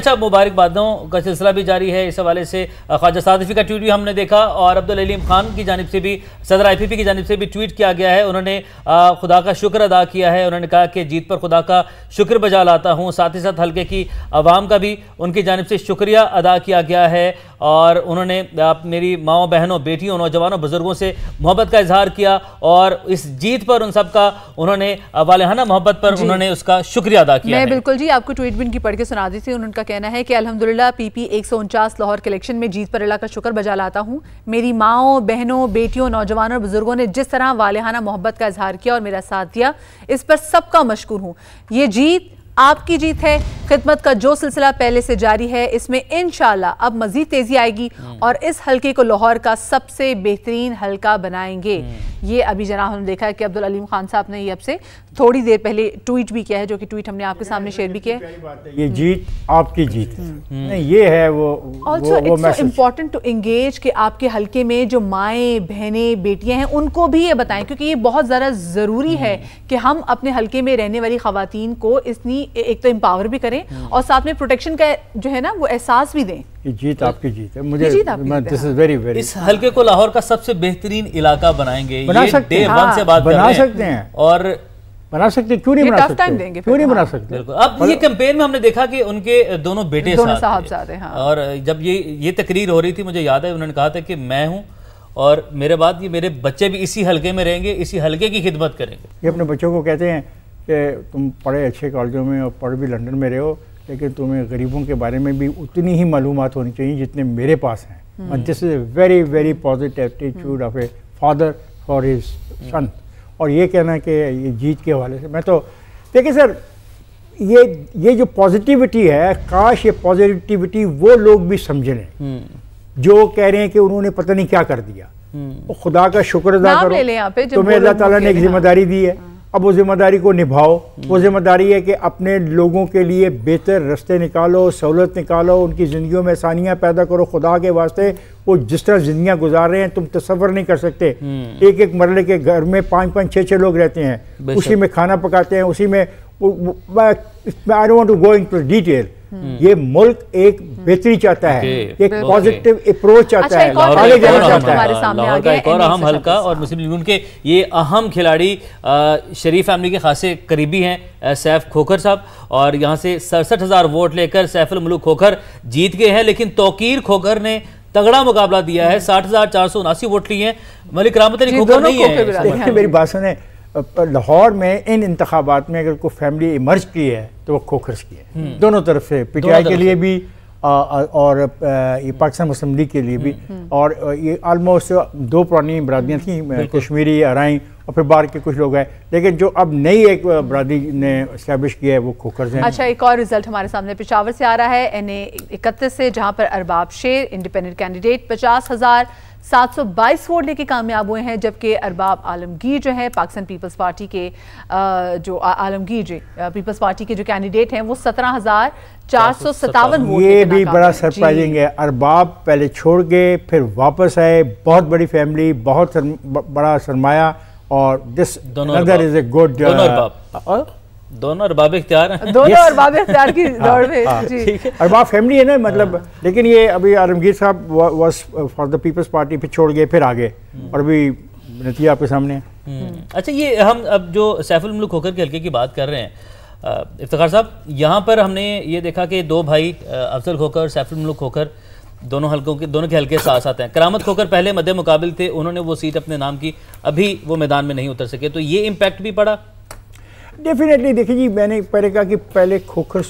اچھا، مبارکبادوں کا سلسلہ بھی جاری ہے. اس حوالے سے خواجہ صادفی کا ٹویٹ بھی ہم نے دیکھا اور عبدالعلیم خان کی جانب سے بھی صدر آئی پی پی کی جانب سے بھی ٹویٹ کیا گیا ہے. انہوں نے خدا کا شکر ادا کیا ہے. انہوں نے کہا کہ جیت پر خدا کا شکر بجا لاتا ہوں. ساتھ ہی ساتھ حلقے کی عوام کا بھی ان کی جانب سے شکریہ ادا کیا گیا ہے اور انہوں نے میری ماؤں بہنوں بیٹیوں نوجوانوں بزرگوں سے محبت کا اظہار کیا اور اس جیت پر ان سب کا انہوں نے والہانہ محبت پر انہوں نے اس کا شکریہ ادا کیا ہے. میں بالکل جی آپ کو ٹویٹ بھی ان کی پڑھ کے سنا دی تھی. ان کا کہنا ہے کہ الحمدللہ پی پی 149 لاہور کے الیکشن میں جیت پر اللہ کا شکر بجا لاتا ہوں. میری ماؤں بہنوں بیٹیوں نوجوانوں اور بزرگوں نے جس طرح والہانہ محبت کا اظہار کیا اور میرا ساتھ دیا اس پر سب کا مشکور ہوں. یہ جیت آپ کی جیت ہے. خدمت کا جو سلسلہ پہلے سے جاری ہے اس میں انشاءاللہ اب مزید تیزی آئے گی اور اس حلقے کو لاہور کا سب سے بہترین حلقہ بنائیں گے. یہ ابھی جناب ہم نے دیکھا ہے کہ عبدالعلیم خان صاحب نے یہ اب سے تھوڑی دیر پہلے ٹویٹ بھی کیا ہے جو کہ ٹویٹ ہم نے آپ کے سامنے شیئر بھی کیا ہے. یہ جیت آپ کی جیت ہے. یہ ہے وہ امپورٹنٹ ٹو انگیج کہ آپ کے حلقے میں جو مائیں بہنیں بیٹیاں ہیں ان کو بھی یہ بتائیں کیونکہ یہ بہت زیادہ ضروری ہے کہ ہم اپنے حلقے میں رہنے والی خواتین کو اتنی ایک تو امپاور بھی کریں اور ساتھ میں پروٹیکشن کا جو ہے نا وہ احساس بھی دیں. یہ جیت آپ کی جیت ہے. مجھے اس حلقے کو لاہور کا سب سے بہترین علاقہ بنائیں گے. بنا سکتے ہیں اور بنا سکتے. کیوں نہیں بنا سکتے؟ کیوں نہیں بنا سکتے؟ اب یہ کیمپین میں ہم نے دیکھا کہ ان کے دونوں بیٹے صاحبزادے ہیں اور جب یہ تقریر ہو رہی تھی مجھے یاد ہے انہوں نے کہا تھا کہ میں ہوں اور میرے بعد یہ میرے بچے بھی اسی حلقے میں رہیں گے, اسی حلقے کی خدمت کریں گے. یہ اپنے بچوں کو کہتے ہیں کہ تم پڑھے اچھے کالجوں میں اور پڑھ بھی لنڈن میں رہے ہو لیکن تمہیں غریبوں کے بارے میں بھی اتنی ہی معلومات ہونی چاہیے جتنے میرے پاس ہیں. This is a very very positive attitude of a father for his son. اور یہ کہنا کہ یہ جیت کے حوالے سے میں تو دیکھیں سر یہ جو پازیٹیوٹی ہے کاش یہ پازیٹیوٹی وہ لوگ بھی سمجھ لیں جو کہہ رہے ہیں کہ انہوں نے پتہ نہیں کیا کر دیا. خدا کا شکر ادا کرو, تمہیں اللہ تعالیٰ نے ایک ذمہ داری دی ہے, اب وہ ذمہ داری کو نبھاؤ. وہ ذمہ داری ہے کہ اپنے لوگوں کے لیے بہتر رستے نکالو, سہولت نکالو, ان کی زندگیوں میں آسانیاں پیدا کرو. خدا کے واسطے وہ جس طرح زندگیاں گزار رہے ہیں تم تصور نہیں کر سکتے. ایک ایک مرلے کے گھر میں 5-5 6-6 لوگ رہتے ہیں, اسی میں کھانا پکاتے ہیں, اسی میں I don't want to go into detail. یہ ملک ایک بہتری چاہتا ہے, ایک پازیٹیو اپروچ چاہتا ہے, آگے جانا چاہتا ہے. لاہور کا ایک اور اہم حلقہ اور مسلم لیگ کے یہ اہم کھلاڑی شریف فیملی کے خاصے قریبی ہیں سیف کھوکھر صاحب اور یہاں سے 67,000 ووٹ لے کر سیف الملوک کھوکھر جیت گئے ہیں. لیکن توقیر کھوکھر نے تگڑا مقابلہ دیا ہے, 60,479 ووٹ لیے ہیں. ملک رحمت علی کھوکھر نہیں ہے. میری بات سنیں, لاہور میں ان انتخابات میں اگر کوئی فیملی ایمرج کی ہے تو وہ کھوکھرز کی ہے, دونوں طرف سے, پی ٹی آئی کے لیے بھی اور یہ پاکستان مسلم لیگ کے لیے بھی. اور یہ آلموسٹ 2 پرانی برادریاں تھیں, کشمیری, ارائیں اور پھر باہر کے کچھ لوگ ہیں, لیکن جو اب نئی ایک برادری نے اسٹیبلش کیا ہے وہ کھوکھرز ہیں. اچھا, ایک اور رزلٹ ہمارے سامنے پشاور سے آ رہا ہے NA 31 سے, جہاں پر ارباب شیر انڈیپینڈنٹ کینڈیڈیٹ 50,722 ووٹ لے کے کامیاب ہوئے ہیں, جبکہ ارباب عالمگیر جو ہے پاکستان پیپلز پارٹی کے جو عالمگیر پیپلز پارٹی کے جو کینڈیڈیٹ ہیں وہ 17,457 ووٹ. یہ بھی بڑا سرپرائزنگ ہے. ارباب پہلے چھوڑ گئے پھر واپس آئے, بہت بڑی فیملی, بہت بڑا سرمایہ, اور دس another is a good دونوں ارباب اختیار ہیں, دونوں ارباب اختیار کی دوڑ میں. ارباب فیملی ہے نا مطلب. لیکن یہ ابھی عالمگیر صاحب was for the Peoples Party, پھر چھوڑ گئے پھر آگے, اور ابھی نتیجہ آپ کے سامنے ہے. اچھا, یہ ہم اب جو سیف الملوک کھوکھر کے حلقے کی بات کر رہے ہیں افتخار صاحب, یہاں پر ہم نے یہ دیکھا کہ 2 بھائی افضل کھوکھر, سیف الملوک کھوکھر, دونوں کے حلقے ساتھ ساتھ ہیں. کرامت کھوکھر پہلے مد مقابل تھے, انہوں نے وہ سیٹ اپنے نام کی, ابھی وہ میدان میں نہیں اتر سکے, تو یہ امپیکٹ بھی پڑا. ڈیفینیٹلی. دیکھیں جی, میں نے پہلے کہا کہ پہلے کھوکھر